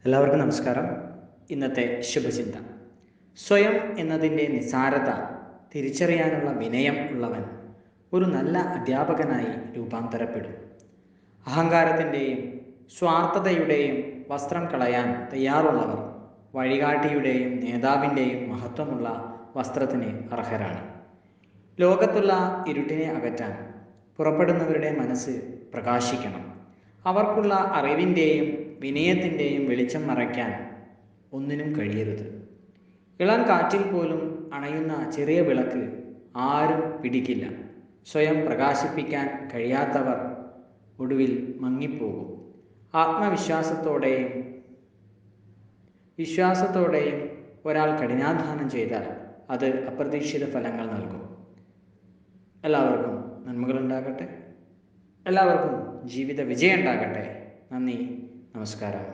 എല്ലാവർക്കും നമസ്കാരം. ഇന്നത്തെ ശുഭചിന്ത: സ്വയം എന്നതിൻ്റെ നിസ്സാരത തിരിച്ചറിയാനുള്ള വിനയം ഉള്ളവൻ ഒരു നല്ല അധ്യാപകനായി രൂപാന്തരപ്പെടും. അഹങ്കാരത്തിൻ്റെയും സ്വാർത്ഥതയുടെയും വസ്ത്രം കളയാൻ തയ്യാറുള്ളവർ വഴികാട്ടിയുടെയും നേതാവിൻ്റെയും മഹത്വമുള്ള വസ്ത്രത്തിന് അർഹരാണ്. ലോകത്തുള്ള ഇരുട്ടിനെ അകറ്റാൻ പുറപ്പെടുന്നവരുടെ മനസ്സ് പ്രകാശിക്കണം. അവർക്കുള്ള അറിവിൻ്റെയും വിനയത്തിൻ്റെയും വെളിച്ചം മറയ്ക്കാൻ ഒന്നിനും കഴിയരുത്. ഇളം കാറ്റിൽ പോലും അണയുന്ന ചെറിയ വിളക്ക് ആരും പിടിക്കില്ല. സ്വയം പ്രകാശിപ്പിക്കാൻ കഴിയാത്തവർ ഒടുവിൽ മങ്ങിപ്പോകും. വിശ്വാസത്തോടെയും ഒരാൾ കഠിനാധ്വാനം ചെയ്താൽ അത് അപ്രതീക്ഷിത ഫലങ്ങൾ നൽകും. എല്ലാവർക്കും നന്മകളുണ്ടാകട്ടെ. എല്ലാവർക്കും ജീവിത വിജയം ഉണ്ടാകട്ടെ. നന്ദി, നമസ്കാരം.